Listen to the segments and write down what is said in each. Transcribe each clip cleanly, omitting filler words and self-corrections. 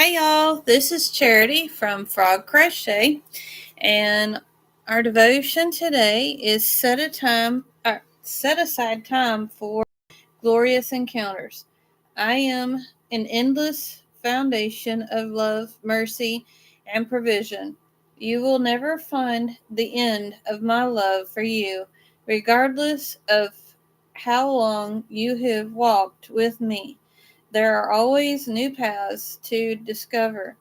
Hey y'all, this is Charity from F.R.O.G Crochet, and our devotion today is set aside time for glorious encounters. I am an endless foundation of love, mercy, and provision. You will never find the end of my love for you, regardless of how long you have walked with me. There are always new paths to discover.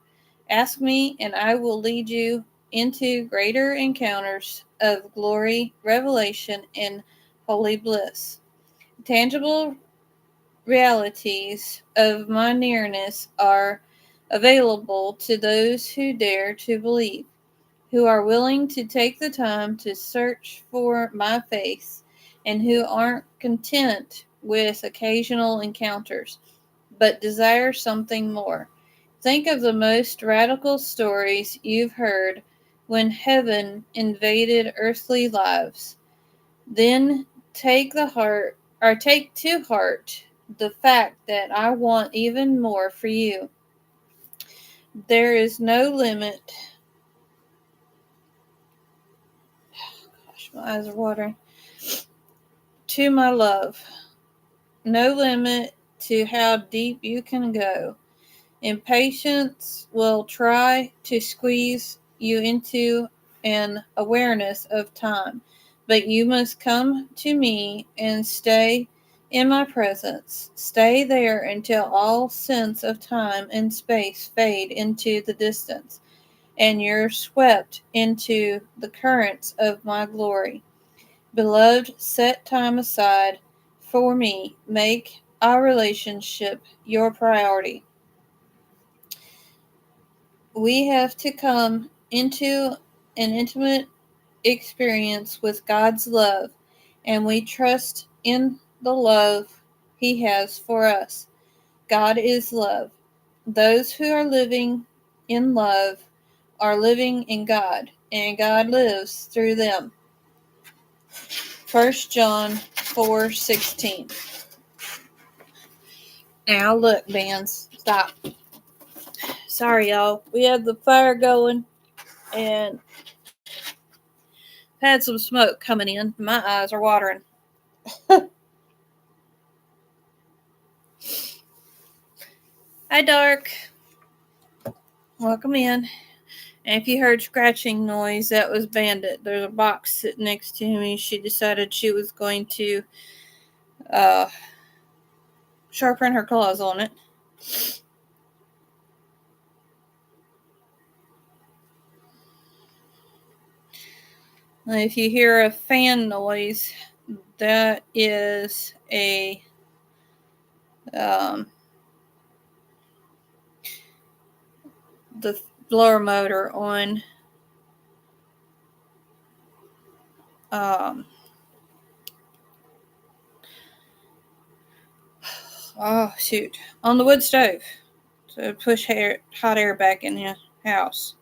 Ask me, and I will lead you into greater encounters of glory, revelation, and holy bliss. Tangible realities of my nearness are available to those who dare to believe, who are willing to take the time to search for my face, and who aren't content with occasional encounters, but desire something more. Think of the most radical stories you've heard when heaven invaded earthly lives. Then take to heart the fact that I want even more for you. There is no limit. Gosh, my eyes are watering. To my love. No limit to how deep you can go. Impatience will try to squeeze you into an awareness of time, but you must come to me and stay in my presence. Stay there until all sense of time and space fade into the distance, and you're swept into the currents of my glory. Beloved, set time aside for me. Make our relationship your priority. We have to come into an intimate experience with God's love, and we trust in the love He has for us. God is love. Those who are living in love are living in God, and God lives through them. 1 John 4:16. Now look, bands, stop. Sorry, y'all. We had the fire going, and had some smoke coming in. My eyes are watering. Hi, Dark. Welcome in. And if you heard scratching noise, that was Bandit. There's a box sitting next to me. She decided she was going to sharpen her claws on it. And if you hear a fan noise, that is a the blower motor on on the wood stove to push hot air back in the house.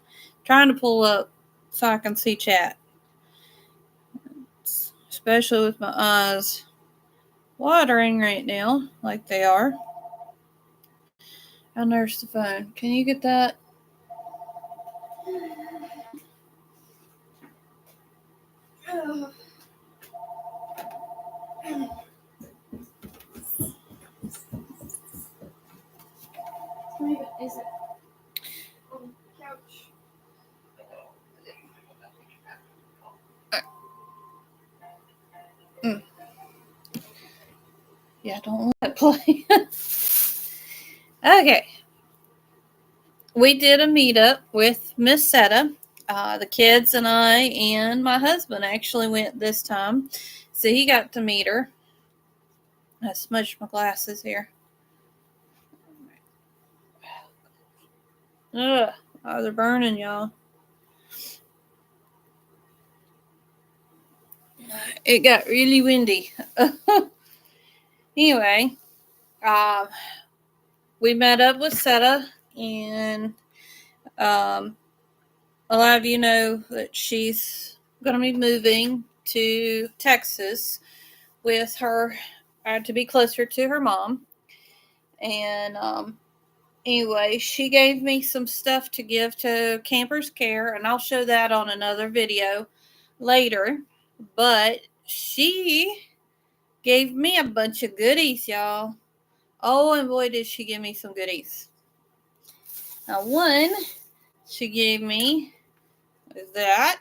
Trying to pull up so I can see chat, especially with my eyes watering right now like they are. I'll nurse the phone. Can you get that? Is it on the couch? Yeah, don't let it play. Okay. We did a meetup with Miss Setta. The kids and I and my husband actually went this time. So he got to meet her. I smudged my glasses here. Ugh, oh, they're burning, y'all. It got really windy. Anyway, we met up with Setta, and a lot of you know that she's going to be moving to Texas with her to be closer to her mom. And Anyway, she gave me some stuff to give to Campers Care, and I'll show that on another video later. But she gave me a bunch of goodies, y'all. Oh, and boy, did she give me some goodies. Now, one she gave me is that.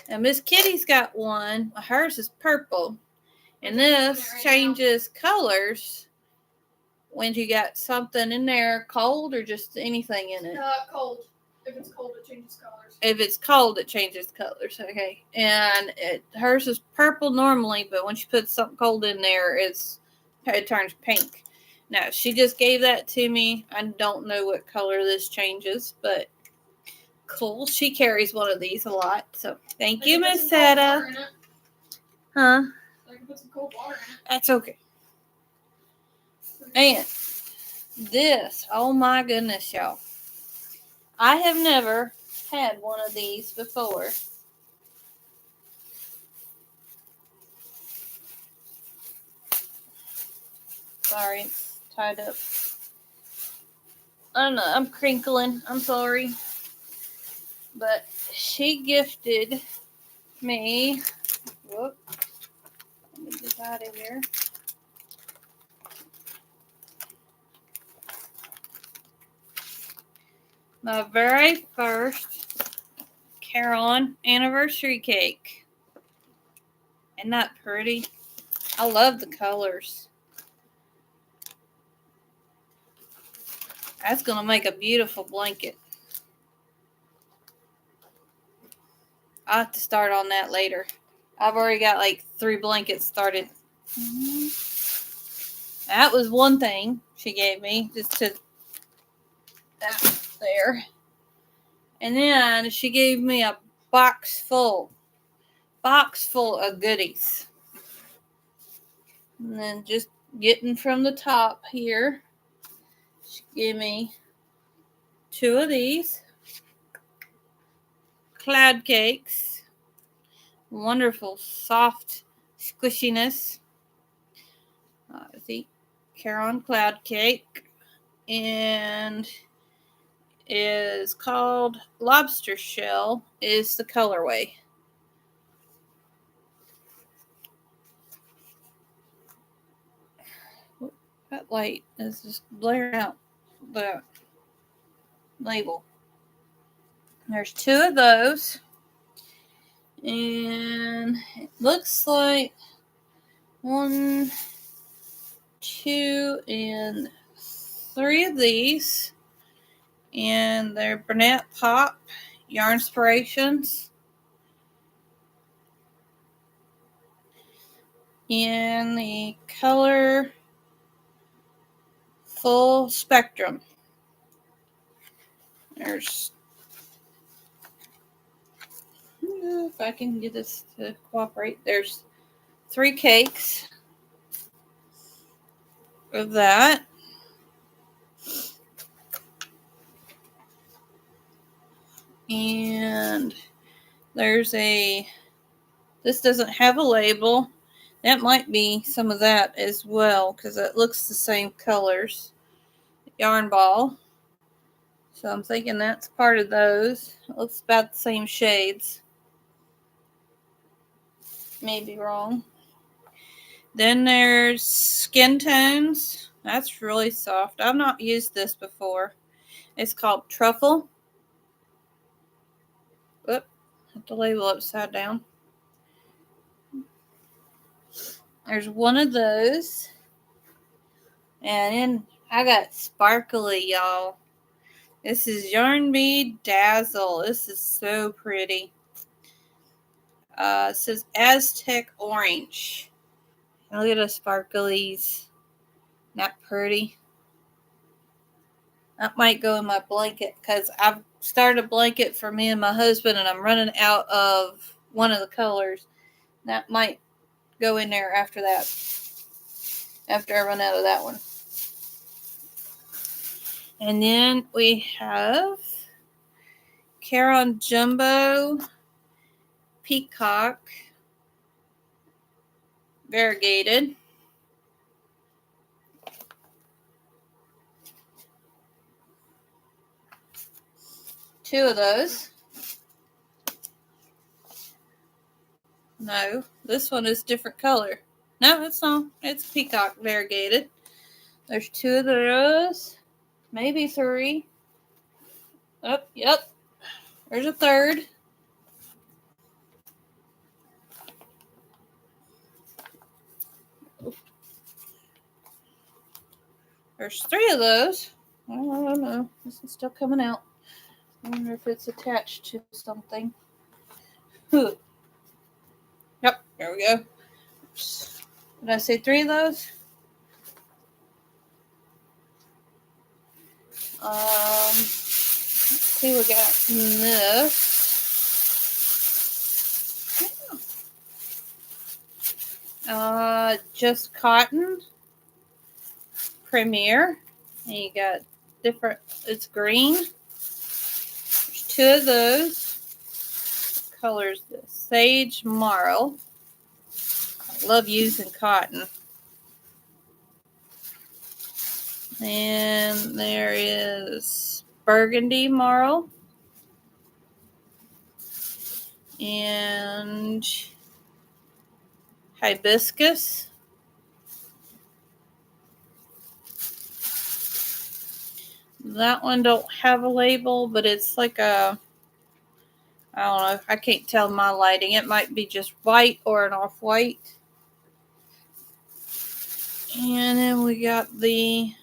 And Miss Kitty's got one. Hers is purple. And this changes colors when you got something in there cold or just anything in it. Cold. If it's cold, it changes colors. If it's cold, it changes colors. Okay. And hers is purple normally, but when she puts something cold in there, it turns pink. Now, she just gave that to me. I don't know what color this changes, but cool. She carries one of these a lot. So, thank you, Miss Setta. Huh? I can put some cold water in it. That's okay. And this, oh my goodness, y'all. I have never had one of these before. Sorry, it's tied up. I don't know, I'm crinkling. I'm sorry. But she gifted me. Whoop. Let me get out of here. My very first Caron anniversary cake. Isn't that pretty? I love the colors. That's going to make a beautiful blanket. I'll have to start on that later. I've already got like 3 blankets started. That was one thing she gave me, just to that there. And then she gave me a box full of goodies. And then just getting from the top here, she gave me 2 of these cloud cakes. Wonderful, soft squishiness. The Caron cloud cake. And is called Lobster Shell is the colorway. That light is just blaring out the label. There's 2 of those. And it looks like 1, 2, and 3 of these. And they're Burnett Pop Yarn Inspirations. And the color Full Spectrum. There's, if I can get this to cooperate, there's 3 cakes of that. And there's this doesn't have a label. That might be some of that as well, because it looks the same colors. Yarn ball. So I'm thinking that's part of those. It looks about the same shades. Maybe wrong. Then there's Skin Tones. That's really soft. I've not used this before. It's called Truffle. Oop, have the label upside down. There's one of those. And then I got sparkly, y'all. This is Yarn Bead Dazzle. This is so pretty. It says Aztec Orange. Look at the sparklies. Not pretty. That might go in my blanket, because I've started a blanket for me and my husband, and I'm running out of one of the colors. That might go in there after that. After I run out of that one. And then we have Caron Jumbo Peacock Variegated. two of those. No, this one is different color. No, it's not. It's peacock variegated. There's two of those. Maybe three. Oh, yep. There's a third. There's three of those. I don't know. This is still coming out. I wonder if it's attached to something. Yep, there we go. Oops. Did I say three of those? Let's see, we got this. Just cotton. Premier. And you got different, it's green. There's two of those. What color is this? Sage Marl. I love using cotton. And there is burgundy marl. And hibiscus. That one don't have a label, but it's like a, I don't know, I can't tell my lighting. It might be just white or an off-white. And then we got the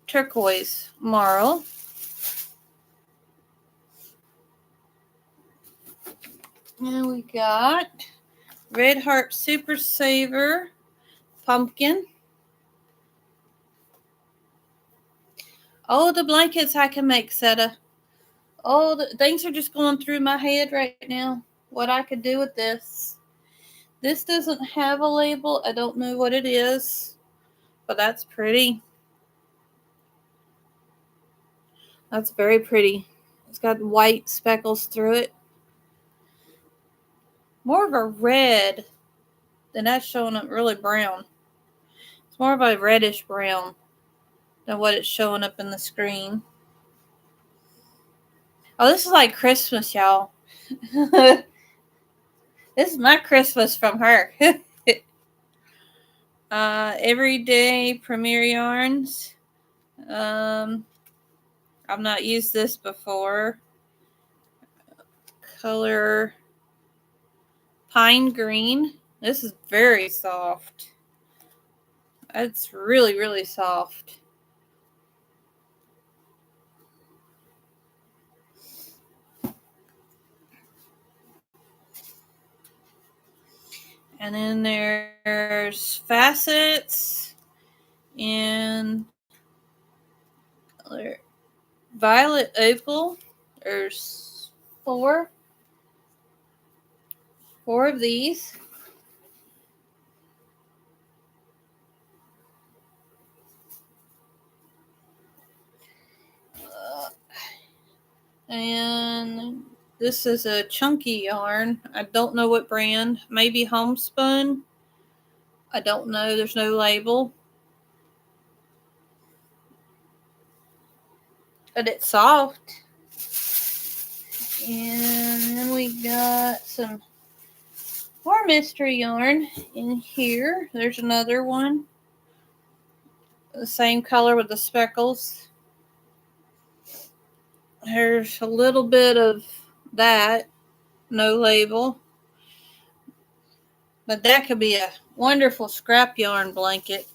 turquoise marl. And we got Red Heart Super Saver pumpkin. Oh, the blankets I can make, Setta. Oh, the things are just going through my head right now. What I could do with this. This doesn't have a label. I don't know what it is. But that's pretty. That's very pretty. It's got white speckles through it. More of a red than that's showing up really brown. It's more of a reddish brown than what it's showing up in the screen. Oh, this is like Christmas, y'all. This is my Christmas from her. Everyday Premier Yarns. I've not used this before. Color Pine Green. This is very soft. It's really, really soft. And then there's facets and violet opal. There's four of these. And this is a chunky yarn. I don't know what brand. Maybe Homespun. I don't know. There's no label. But it's soft. And then we got some more mystery yarn in here. There's another one. The same color with the speckles. There's a little bit of that. No label. But that could be a wonderful scrap yarn blanket.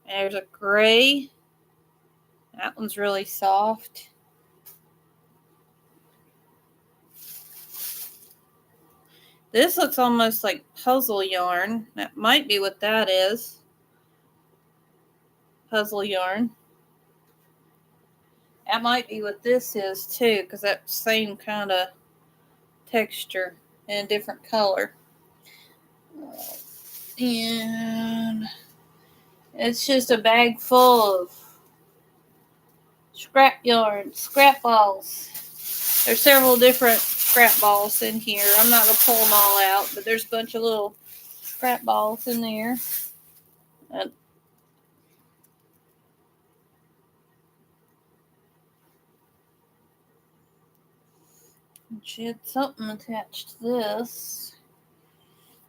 And there's a gray. That one's really soft. This looks almost like puzzle yarn. That might be what that is. Puzzle yarn. That might be what this is too, because that same kind of texture in a different color. And it's just a bag full of scrap yarn, scrap balls. There's several different scrap balls in here. I'm not going to pull them all out, but there's a bunch of little scrap balls in there. And She had something attached to this.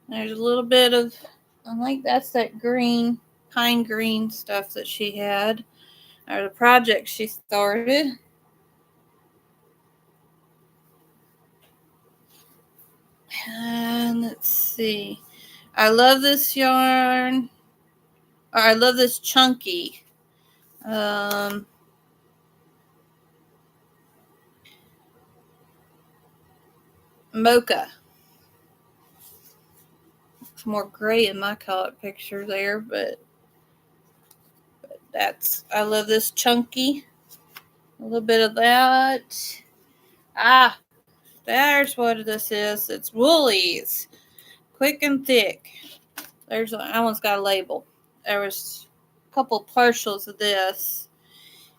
There's a little bit of, I think that's that green, pine green stuff that she had, or the project she started. And let's see. I love this yarn. Or I love this chunky. Mocha. It's more gray in my color picture there, but I love this chunky. A little bit of that. Ah, there's what this is. It's Woolies. Quick and thick. That one's got a label. There was a couple partials of this.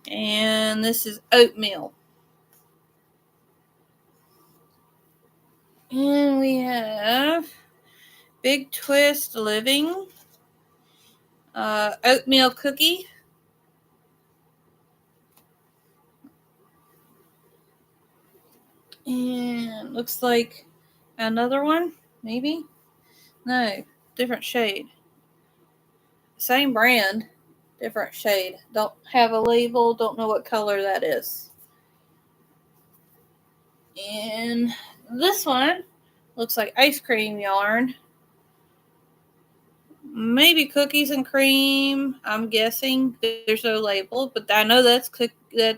And this is oatmeal. And we have Big Twist Living. Oatmeal cookie. And looks like another one, maybe? No, different shade. Same brand, different shade. Don't have a label, don't know what color that is. And this one looks like ice cream yarn. Maybe cookies and cream, I'm guessing. There's no label, but I know that's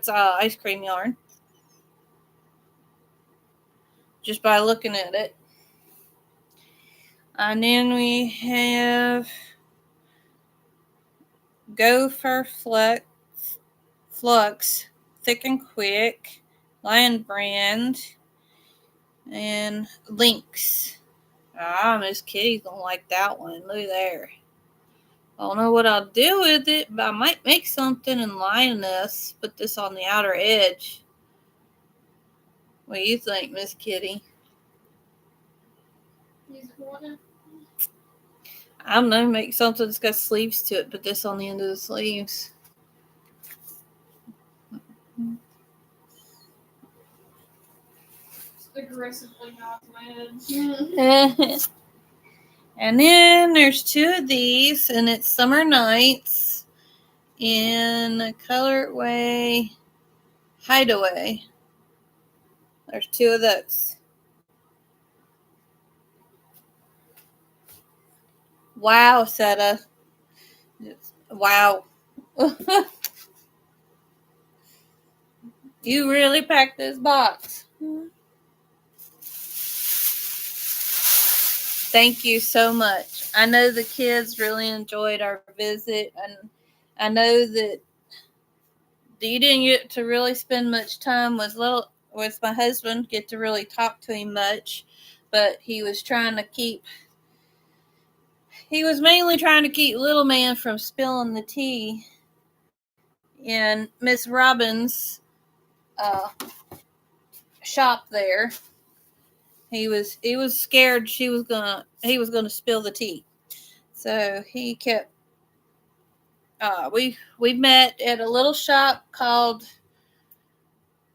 ice cream yarn. Just by looking at it. And then we have Gopher Flux, Thick and Quick, Lion Brand, and Lynx. Miss Kitty's gonna like that one. Look there. I don't know what I'll do with it, but I might make something and line this. Put this on the outer edge. What do you think, Miss Kitty? I don't know. Make something that's got sleeves to it. Put this on the end of the sleeves. Aggressively not mad. And then there's two of these, and it's Summer Nights in colorway Hideaway. There's two of those. Wow, Setta. Wow. You really packed this box. Thank you so much. I know the kids really enjoyed our visit, and I know that you didn't get to really spend much time with my husband, get to really talk to him much, but he was mainly trying to keep little man from spilling the tea in Miss Robin's shop there. He was scared he was gonna spill the tea. So he kept we met at a little shop called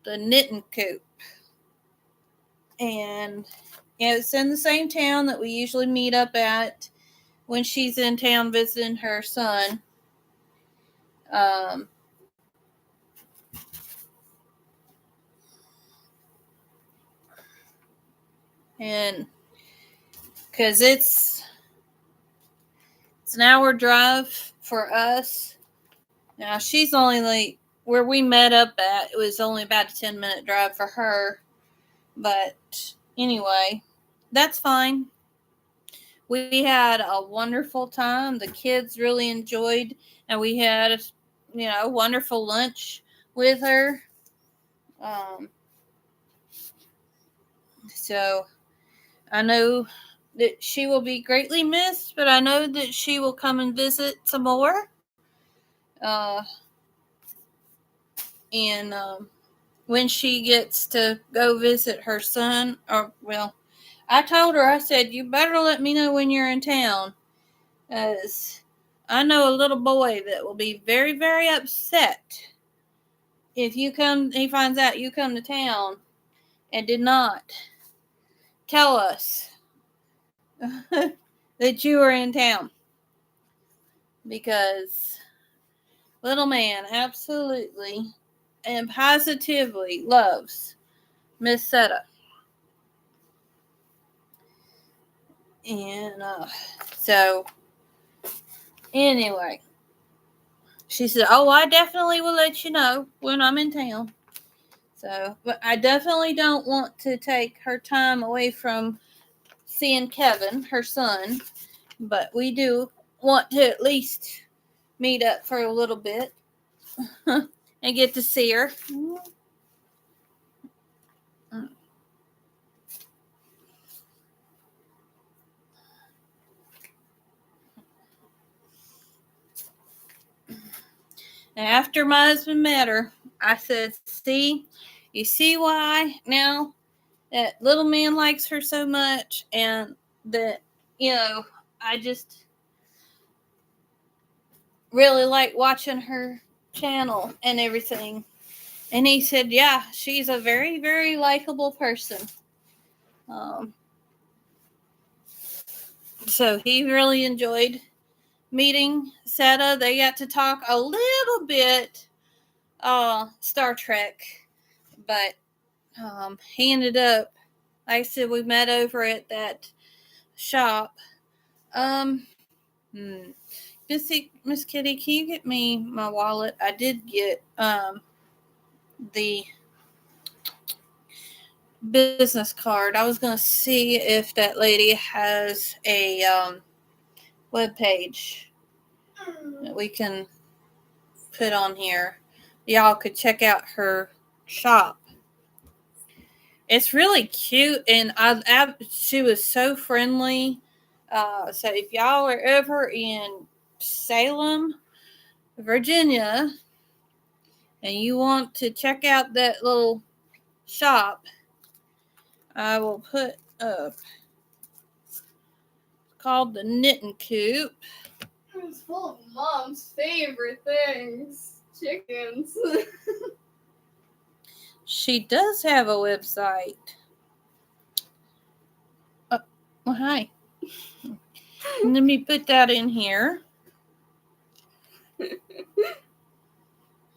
the Knitting Coop. And it's in the same town that we usually meet up at when she's in town visiting her son. And because it's an hour drive for us. Now she's only like where we met up at. It was only about a 10-minute drive for her, but anyway, that's fine. We had a wonderful time. The kids really enjoyed, and we had a wonderful lunch with her. So I know that she will be greatly missed, but I know that she will come and visit some more. And when she gets to go visit her son, I told her, I said, you better let me know when you're in town, as I know a little boy that will be very, very upset if he finds out you come to town and did not tell us that you were in town, because little man absolutely and positively loves Miss Setta. And so anyway, she said, "Oh, I definitely will let you know when I'm in town." So, but I definitely don't want to take her time away from seeing Kevin, her son. But we do want to at least meet up for a little bit and get to see her. And after my husband met her, I said, "See, you see why now that little man likes her so much, and that, I just really like watching her channel and everything." And he said, "Yeah, she's a very, very likable person." Um, so he really enjoyed meeting Setta. They got to talk a little bit Star Trek, but he ended up, like I said, we met over at that shop. Miss Kitty, can you get me my wallet? I did get the business card. I was going to see if that lady has a web page that we can put on here. Y'all could check out her shop. It's really cute, and she was so friendly. So if y'all are ever in Salem, Virginia, and you want to check out that little shop, I will put up. It's called the Knitting Coop. It's full of Mom's favorite things. Chickens. She does have a website. Well, hi. Let me put that in here. The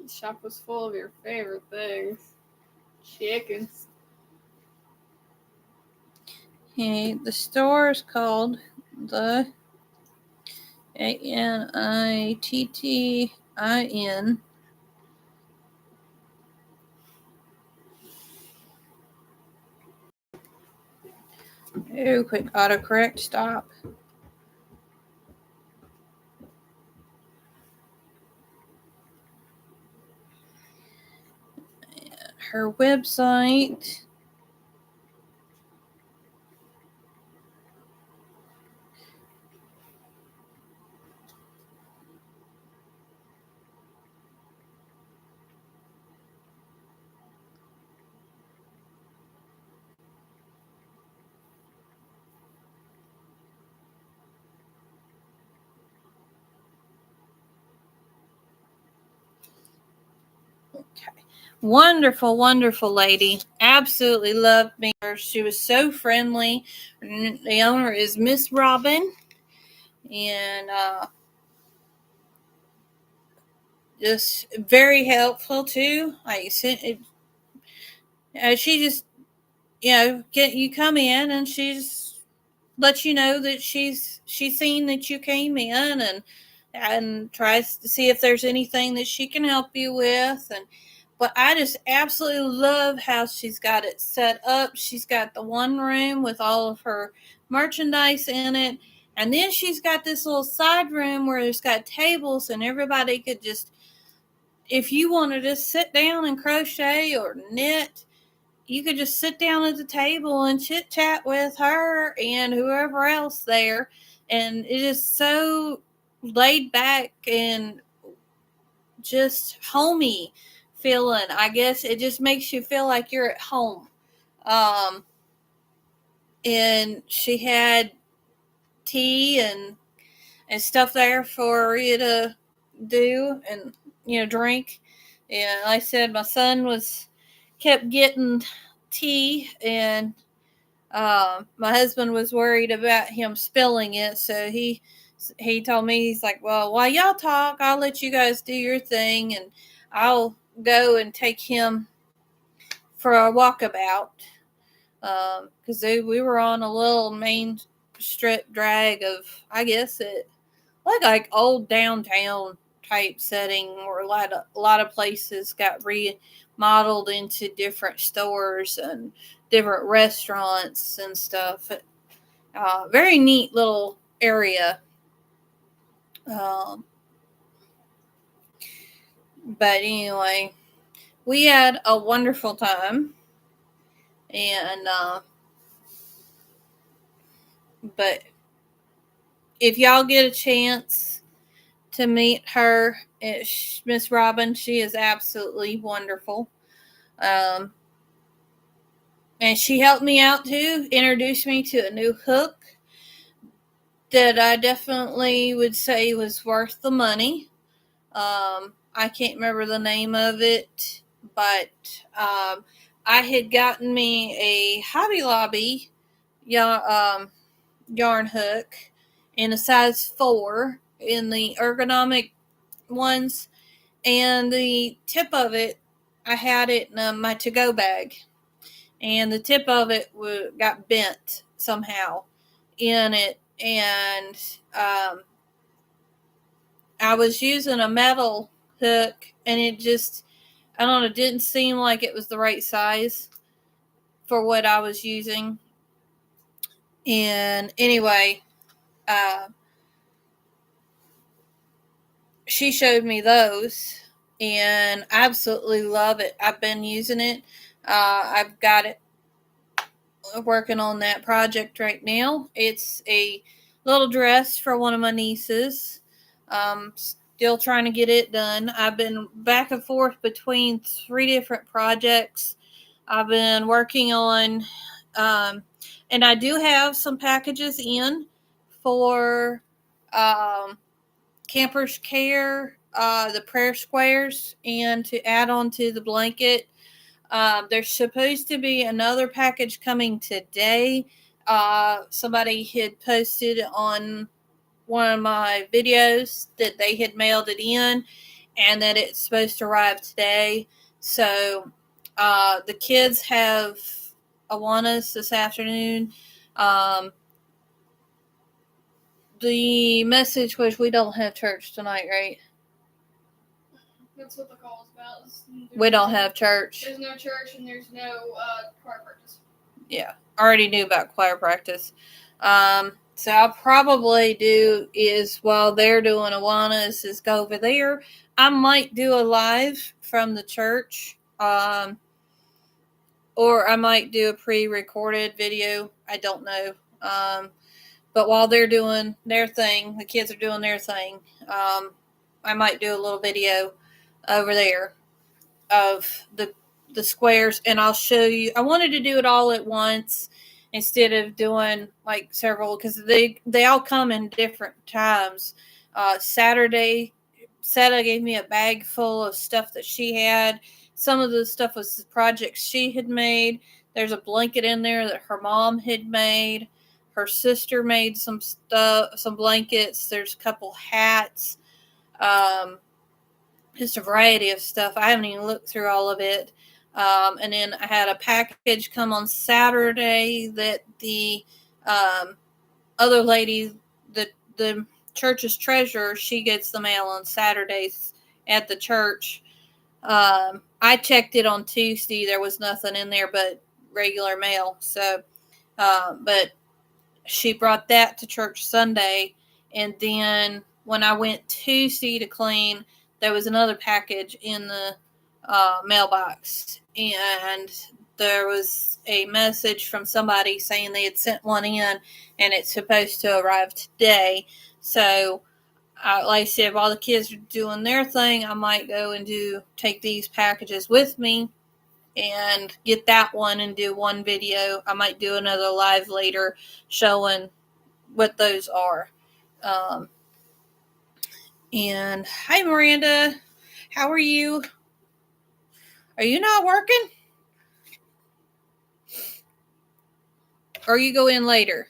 shop was full of your favorite things. Chickens. Okay, the store is called the ANITTIN. Oh, quick autocorrect, stop. Her website. Okay. Wonderful, wonderful lady. Absolutely loved me. She was so friendly. The owner is Miss Robin. And just very helpful too. Like you said, she just, get you come in, and she's let you know that she's seen that you came in, and tries to see if there's anything that she can help you with. And but I just absolutely love how she's got it set up. She's got the one room with all of her merchandise in it, and then she's got this little side room where there's got tables, and everybody could just, if you wanted to sit down and crochet or knit, you could just sit down at the table and chit chat with her and whoever else there. And it is so laid back and just homey feeling. I guess it just makes you feel like you're at home. And she had tea and stuff there for you to do and drink. And like I said, my son kept getting tea, and my husband was worried about him spilling it, so he told me, he's like, well, while y'all talk, I'll let you guys do your thing, and I'll go and take him for a walkabout, because we were on a little main strip drag of, I guess it like old downtown type setting, where a lot of places got remodeled into different stores and different restaurants and stuff. Very neat little area. Um, but anyway, we had a wonderful time, and but if y'all get a chance to meet her, Miss Robin, she is absolutely wonderful. Um, and she helped me out too, introduced me to a new hook that I definitely would say was worth the money. I can't remember the name of it, but I had gotten me a Hobby Lobby yarn hook in a size 4 in the ergonomic ones, and the tip of it, I had it in my to-go bag, and the tip of it got bent somehow in it, and I was using a metal hook, and it just, I don't know, it didn't seem like it was the right size for what I was using. And anyway, uh, she showed me those, and I absolutely love it. I've been using it. I've got it working on that project right now. It's a little dress for one of my nieces. Still trying to get it done. I've been back and forth between 3 different projects. I've been working on, and I do have some packages in for Campers Care, the prayer squares, and to add on to the blanket. There's supposed to be another package coming today. Somebody had posted on one of my videos that they had mailed it in, and that it's supposed to arrive today. So the kids have Awanas this afternoon. Um, the message was, we don't have church tonight, right? That's what the call is about. We don't have church. There's no church and there's no choir practice. Yeah, I already knew about choir practice. So I'll probably do is, while they're doing Awanas, is go over there. I might do a live from the church, or I might do a pre-recorded video. I don't know. But while they're doing their thing, the kids are doing their thing. I might do a little video over there of the squares, and I'll show you. I wanted to do it all at once instead of doing like several, because they all come in different times. Saturday, Setta gave me a bag full of stuff that she had. Some of the stuff was projects she had made. There's a blanket in there that her mom had made. Her sister made some stuff, some blankets. There's a couple hats. Just a variety of stuff. I haven't even looked through all of it. And then I had a package come on Saturday that the other lady, the church's treasurer, she gets the mail on Saturdays at the church. I checked it on Tuesday. There was nothing in there but regular mail. So, but she brought that to church Sunday. And then when I went Tuesday to clean, there was another package in the mailbox. And there was a message from somebody saying they had sent one in and it's supposed to arrive today. So, like I said, while the kids are doing their thing, I might go and take these packages with me and get that one and do one video. I might do another live later showing what those are. Um, and hi, Miranda. How are you? Are you not working? Or you go in later?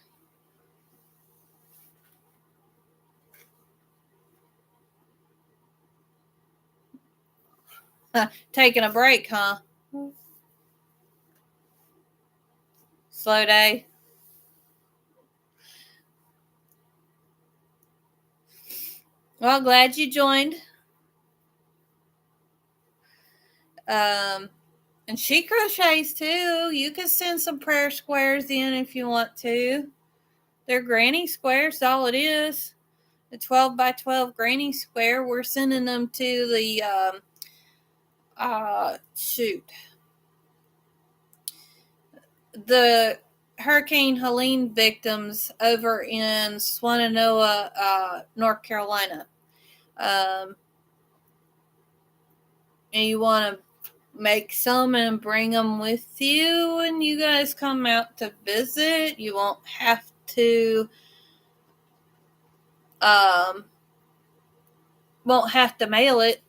Taking a break, huh? Slow day. Well, glad you joined. And she crochets too. You can send some prayer squares in if you want to. They're granny squares, all it is. The 12 by 12 granny square. We're sending them to the the Hurricane Helene victims over in Swannanoa, North Carolina. And you want to make some and bring them with you when you guys come out to visit. You won't have to mail it.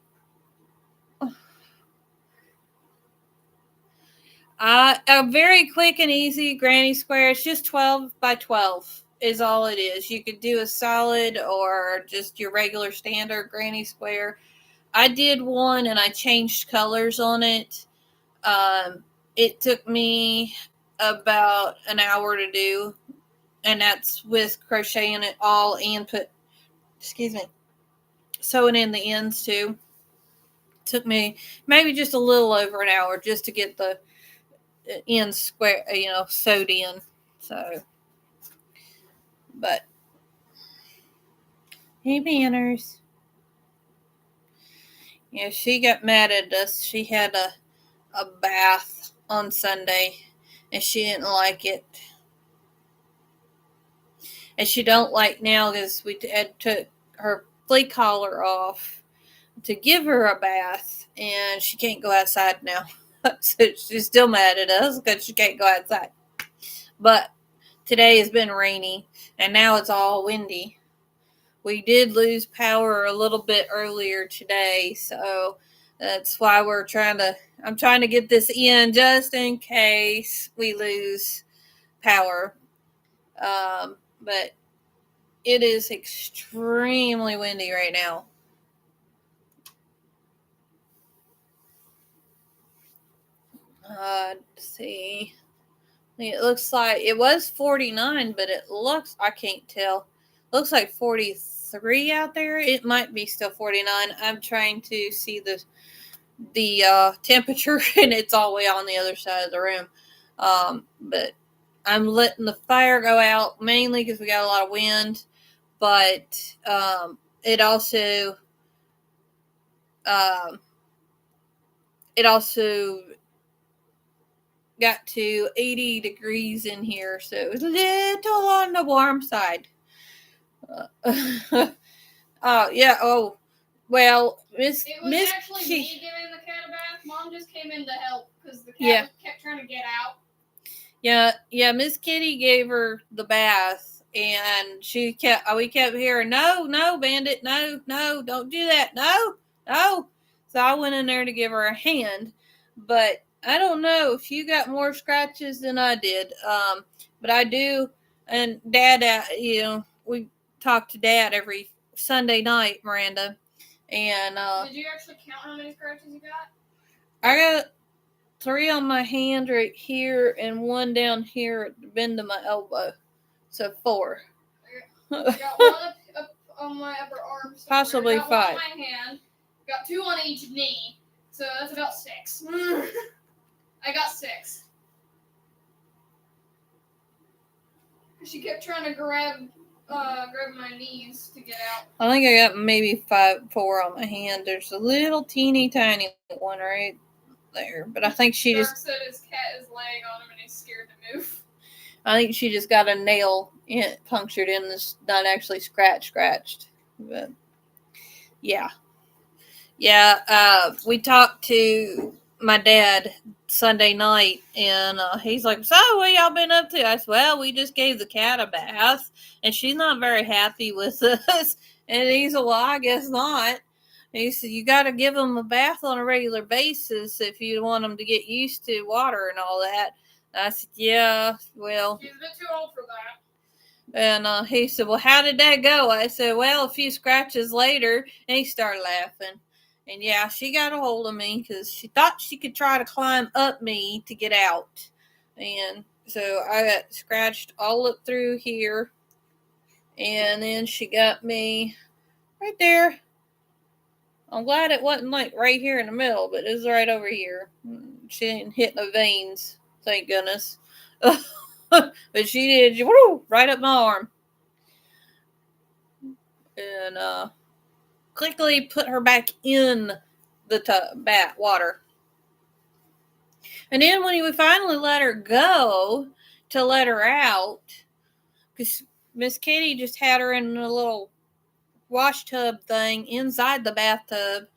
A very quick and easy granny square. It's just 12 by 12 is all it is. You could do a solid or just your regular standard granny square. I did one and I changed colors on it. It took me about an hour to do, and that's with crocheting it all and sewing in the ends too. Took me maybe just a little over an hour just to get the ends square, sewed in. So, but hey, manners. Yeah, she got mad at us. She had a bath on Sunday, and she didn't like it. And she don't like now because we had took her flea collar off to give her a bath, and she can't go outside now. So she's still mad at us because she can't go outside. But today has been rainy, and now it's all windy. We did lose power a little bit earlier today, so that's why I'm trying to get this in just in case we lose power. But it is extremely windy right now. Let's see. It looks like it was 49, but I can't tell. Looks like 43 out there. It might be still 49. I'm trying to see the temperature, and it's all the way on the other side of the room. But I'm letting the fire go out mainly because we got a lot of wind, but it also um, it also got to 80 degrees in here, so it was a little on the warm side. Yeah. Oh, well, It was actually me giving the cat a bath. Mom just came in to help because the cat kept trying to get out. Yeah. Miss Kitty gave her the bath, and we kept hearing, no, Bandit, no, don't do that, no. So I went in there to give her a hand, but I don't know if you got more scratches than I did. But I do, and Dad, we talk to Dad every Sunday night, Miranda, and did you actually count how many scratches you got? I got 3 on my hand right here and 1 down here at the bend of my elbow. So 4. I got 1 up on my upper arm. Possibly got 5. 1 on my hand. Got 2 on each knee. So that's about 6. I got 6. She kept trying to grab my knees to get out. I think I got maybe 4 on my hand. There's a little teeny tiny one right there, but I think she Dark said his cat is laying on him and he's scared to move. I think she just got a nail punctured in this, not actually scratched. But yeah. We talked to my dad Sunday night, and he's like, "So, what y'all been up to?" I said, "Well, we just gave the cat a bath, and she's not very happy with us." And he said, "Well, I guess not." And he said, "You got to give them a bath on a regular basis if you want them to get used to water and all that." I said, yeah, well. She's a bit too old for that. And he said, well, how did that go? I said, well, a few scratches later. And he started laughing. And yeah, she got a hold of me because she thought she could try to climb up me to get out. And so I got scratched all up through here. And then she got me right there. I'm glad it wasn't like right here in the middle, but it was right over here. She didn't hit no veins, thank goodness. But she did, woo, right up my arm. And quickly put her back in the water. And then when we finally let her go to let her out, because Miss Kitty just had her in a little wash tub thing inside the bathtub.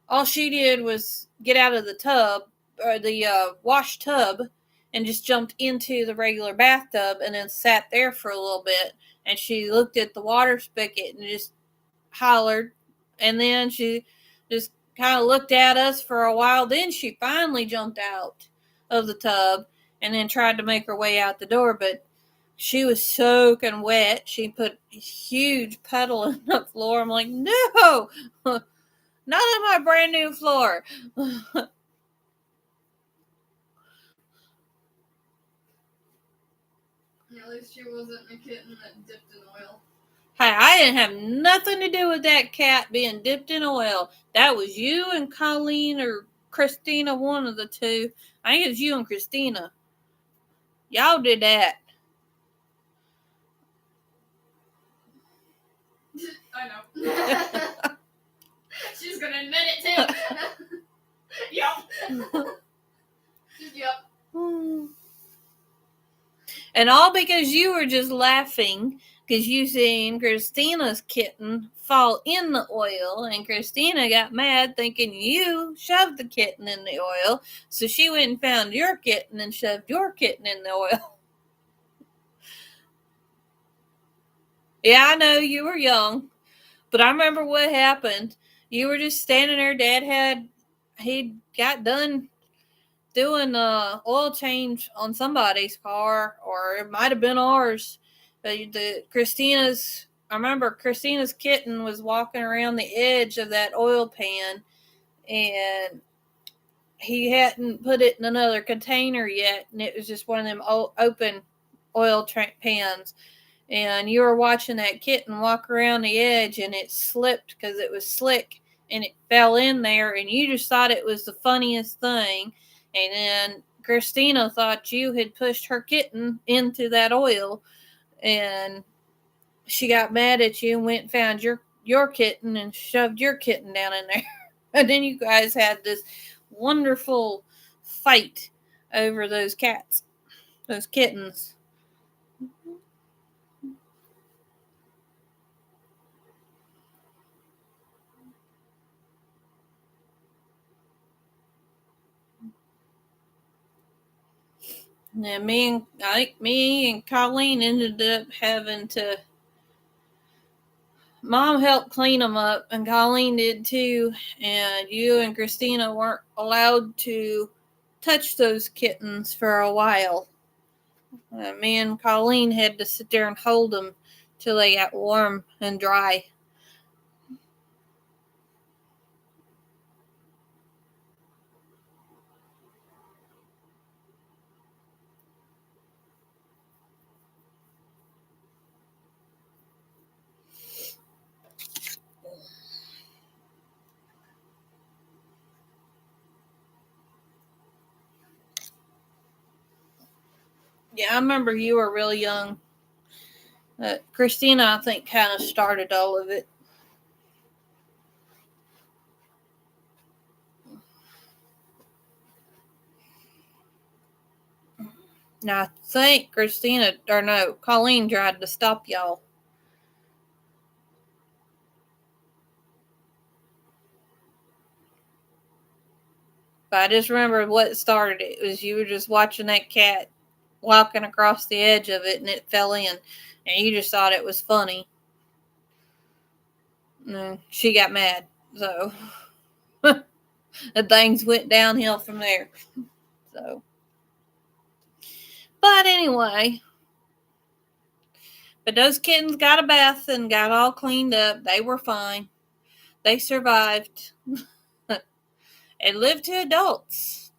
All she did was get out of the tub, or the wash tub, and just jumped into the regular bathtub and then sat there for a little bit. And she looked at the water spigot and just hollered. And then she just kind of looked at us for a while. Then she finally jumped out of the tub and then tried to make her way out the door. But she was soaking wet. She put a huge puddle on the floor. I'm like, no, not on my brand new floor. At least she wasn't a kitten that dipped in oil. Hey, I didn't have nothing to do with that cat being dipped in oil. That was you and Colleen or Christina, one of the two. I think it was you and Christina. Y'all did that. I know. She's gonna admit it too. Yup. Yup. And all because you were just laughing because you seen Christina's kitten fall in the oil, and Christina got mad thinking you shoved the kitten in the oil, so she went and found your kitten and shoved your kitten in the oil. Yeah, I know you were young, but I remember what happened. You were just standing there. He got done doing oil change on somebody's car, or it might have been ours. I remember Christina's kitten was walking around the edge of that oil pan, and he hadn't put it in another container yet, and it was just one of them open oil pans. And you were watching that kitten walk around the edge, and it slipped because it was slick, and it fell in there, and you just thought it was the funniest thing. And then Christina thought you had pushed her kitten into that oil, and she got mad at you and went and found your kitten and shoved your kitten down in there. And then you guys had this wonderful fight over those kittens. Yeah, I think me and Colleen ended up having to. Mom helped clean them up, and Colleen did too. And you and Christina weren't allowed to touch those kittens for a while. Me and Colleen had to sit there and hold them till they got warm and dry. Yeah, I remember you were really young. Christina, I think, kind of started all of it. Now, I think Colleen tried to stop y'all. But I just remember what started it. It was you were just watching that cat walking across the edge of it, and it fell in. And you just thought it was funny. And she got mad. So, the things went downhill from there. So, But anyway, but those kittens got a bath and got all cleaned up. They were fine. They survived and lived to adults.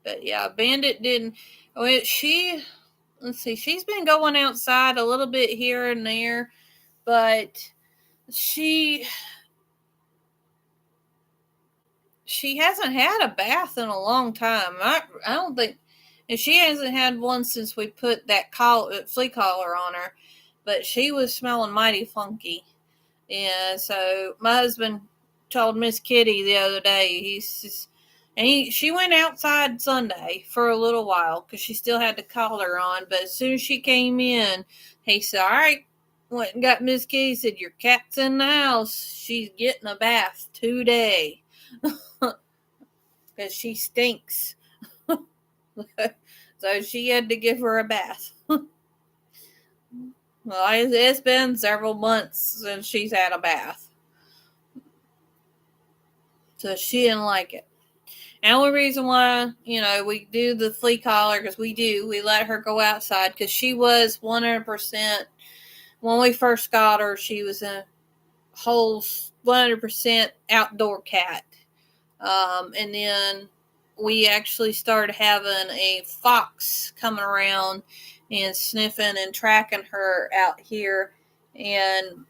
But yeah, Bandit didn't. Well, let's see, she's been going outside a little bit here and there, but she hasn't had a bath in a long time. I don't think, and she hasn't had one since we put that flea collar on her. But she was smelling mighty funky. Yeah, so my husband told Miss Kitty the other day, she went outside Sunday for a little while because she still had the collar on. But as soon as she came in, he said, "All right," went and got Miss Kitty. Said, "Your cat's in the house. She's getting a bath today because she stinks." So she had to give her a bath. Well, it's been several months since she's had a bath. So she didn't like it. And the only reason why, we do the flea collar, because we let her go outside, because she was 100%, when we first got her, she was a whole 100% outdoor cat. And then we actually started having a fox coming around and sniffing and tracking her out here. And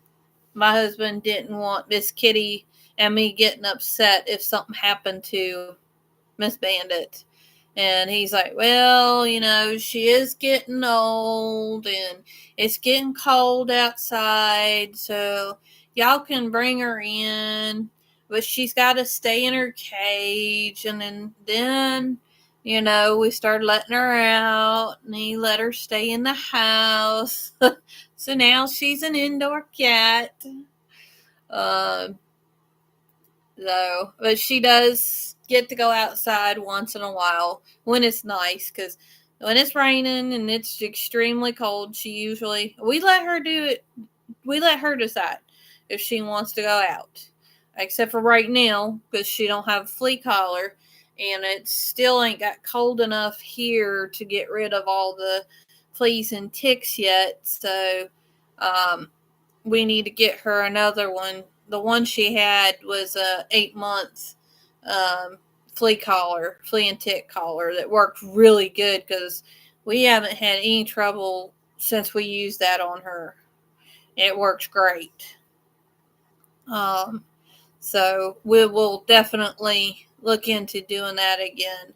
my husband didn't want Miss Kitty and me getting upset if something happened to Miss Bandit. And he's like, "Well, she is getting old and it's getting cold outside, so y'all can bring her in, but she's got to stay in her cage." And then we started letting her out, and he let her stay in the house. So now she's an indoor cat. So, but she does get to go outside once in a while when it's nice, because when it's raining and it's extremely cold, we let her do it. We let her decide if she wants to go out, except for right now, because she don't have a flea collar, and it still ain't got cold enough here to get rid of all the fleas and ticks yet. So, we need to get her another one. The one she had was a 8 month flea and tick collar that worked really good, because we haven't had any trouble since we used that on her. It works great. So we will definitely look into doing that again.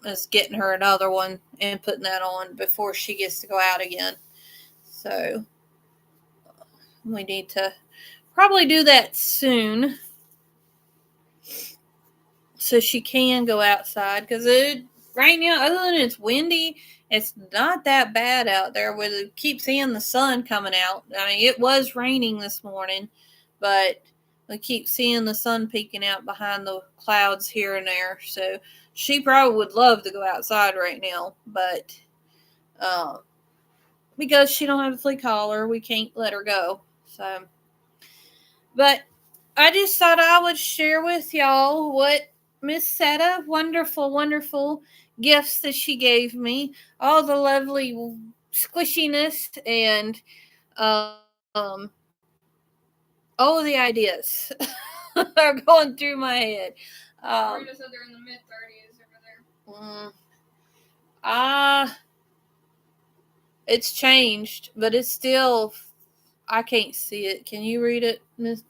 As getting her another one and putting that on before she gets to go out again. So we need to probably do that soon, so she can go outside, because right now, other than it's windy, it's not that bad out there. We keep seeing the sun coming out. I mean, it was raining this morning, but we keep seeing the sun peeking out behind the clouds here and there. So she probably would love to go outside right now, but because she don't have a flea collar, we can't let her go. So, but I just thought I would share with y'all what Miss Setta, wonderful, wonderful gifts that she gave me. All the lovely squishiness and all the ideas are going through my head. Marina said they're in the mid-30s over there. It's changed, but it's still, I can't see it. Can you read it, Miss?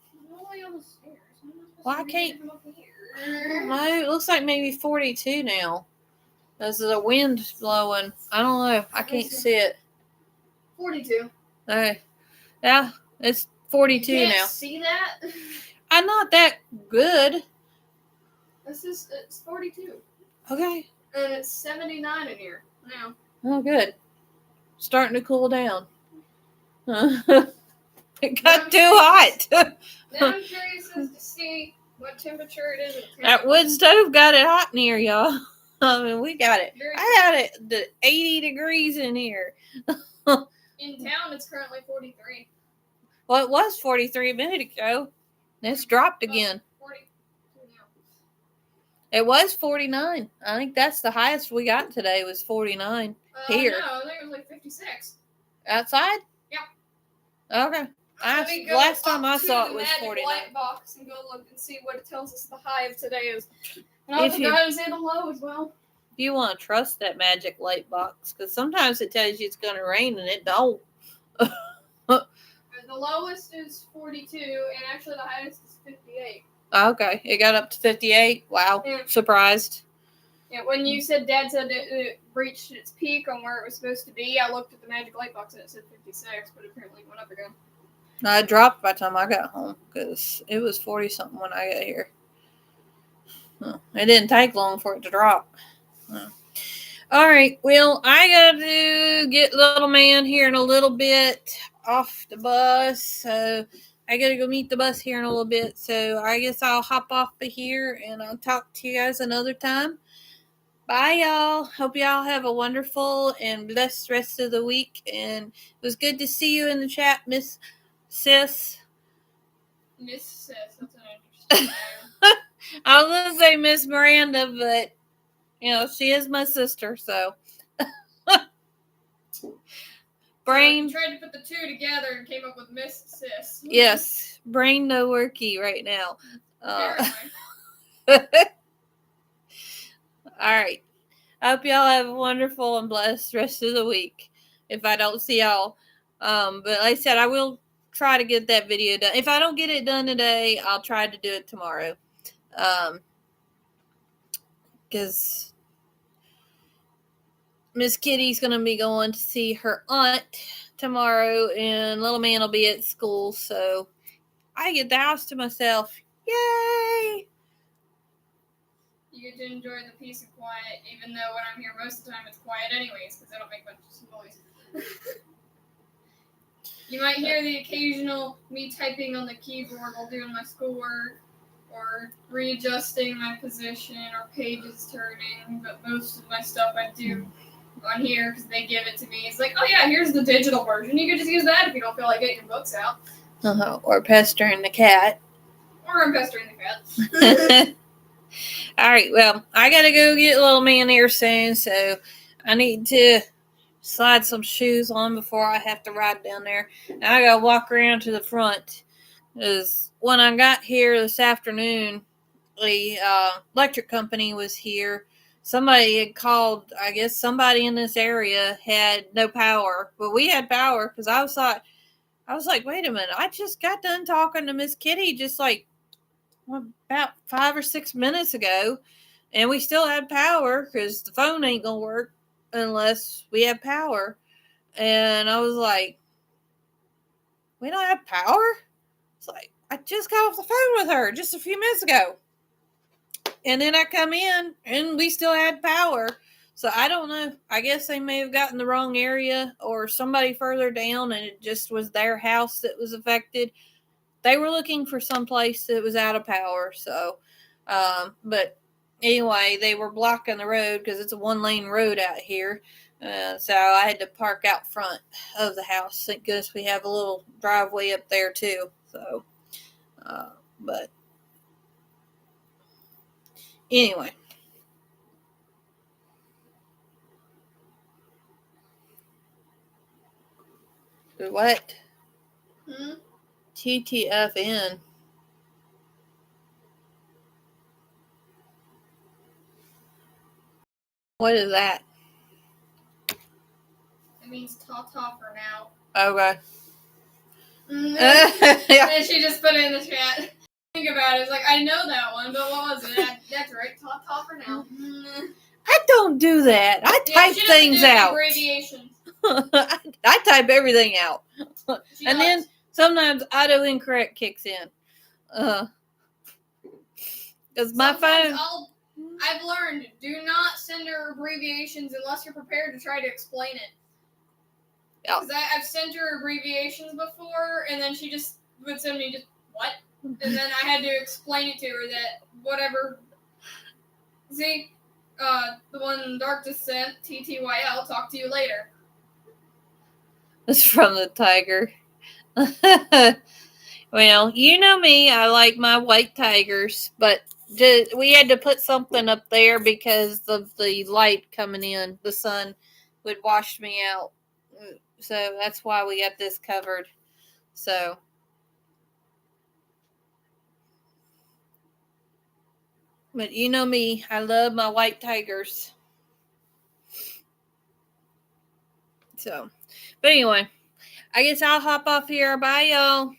Well, I can't. No, it looks like maybe 42 now. There's the wind blowing. I don't know. I can't see it. 42. Okay. Yeah, it's 42 you can't now. See that? I'm not that good. It's 42. Okay. And it's 79 in here now. Oh, good. Starting to cool down. It got too hot. Now I'm curious as to see what temperature it is. That wood stove got it hot in here, y'all. I mean, we got it. I had it to 80 degrees in here. In town, it's currently 43. Well, it was 43 a minute ago. It's dropped again. 42 now. It was 49. I think that's the highest we got today was 49 here. No, I think it was like 56. Outside? Yeah. Okay. Last time I saw it was 49. Light box and go look and see what it tells us the high of today is. And I'll go ahead and say the low as well. If you want to trust that magic light box, because sometimes it tells you it's going to rain and it don't. The lowest is 42, and actually the highest is 58. Okay, it got up to 58. Wow, Yeah. Surprised. Yeah, when you said Dad said it reached its peak on where it was supposed to be, I looked at the magic light box and it said 56, but apparently it went up again. No, it dropped by the time I got home because it was 40 something when I got here. It didn't take long for it to drop. All right, well, I got to get little man here in a little bit off the bus, so I got to go meet the bus here in a little bit, so I guess I'll hop off of here, and I'll talk to you guys another time. Bye, y'all. Hope y'all have a wonderful and blessed rest of the week, and it was good to see you in the chat, Miss Sis. Miss Sis, that's an interesting name. I was going to say Miss Miranda, but she is my sister, so. Brain. So tried to put the two together and came up with Miss Sis. Yes. Brain no worky right now. All right. I hope y'all have a wonderful and blessed rest of the week. If I don't see y'all. But like I said, I will try to get that video done. If I don't get it done today, I'll try to do it tomorrow. Because Miss Kitty's going to be going to see her aunt tomorrow, and little man will be at school, so I get the house to myself. Yay! You get to enjoy the peace and quiet, even though when I'm here most of the time it's quiet anyways, because I don't make much noise. You might hear the occasional me typing on the keyboard while doing my schoolwork, or readjusting my position, or pages turning, but most of my stuff I do on here because they give it to me. It's like, oh yeah, here's the digital version. You can just use that if you don't feel like getting your books out. Or pestering the cat. Or I'm pestering the cat. All right, well, I gotta go get little man here soon, so I need to slide some shoes on before I have to ride down there. And I gotta walk around to the front, because when I got here this afternoon, the electric company was here. Somebody had called, I guess somebody in this area had no power, but we had power, because I was like, wait a minute, I just got done talking to Miss Kitty just like about 5 or 6 minutes ago, and we still had power because the phone ain't gonna work unless we have power. And I was like, we don't have power? It's like, I just got off the phone with her just a few minutes ago. And then I come in and we still had power. So I don't know. I guess they may have gotten the wrong area, or somebody further down and it just was their house that was affected. They were looking for some place that was out of power. So, but anyway, they were blocking the road because it's a 1-lane road out here. So I had to park out front of the house. Thank goodness we have a little driveway up there too. So, but anyway. What? TTFN. What is that? It means ta-ta for now. Okay. Yeah. And she just put it in the chat. Think about it. It's like, I know that one, but what was it? That's right. Ta-ta for now. I don't do that. I type things out. Abbreviations. I type everything out. And then sometimes auto-incorrect kicks in. Because my phone... I've learned, do not send her abbreviations unless you're prepared to try to explain it. Because I've sent her abbreviations before, and then she just would send me just, what? And then I had to explain it to her that whatever... See, the one Dark just sent, TTYL, talk to you later. It's from the tiger. Well, you know me, I like my white tigers, but we had to put something up there because of the light coming in. The sun would wash me out. So that's why we got this covered. So, but you know me, I love my white tigers. So, but anyway, I guess I'll hop off here. Bye, y'all.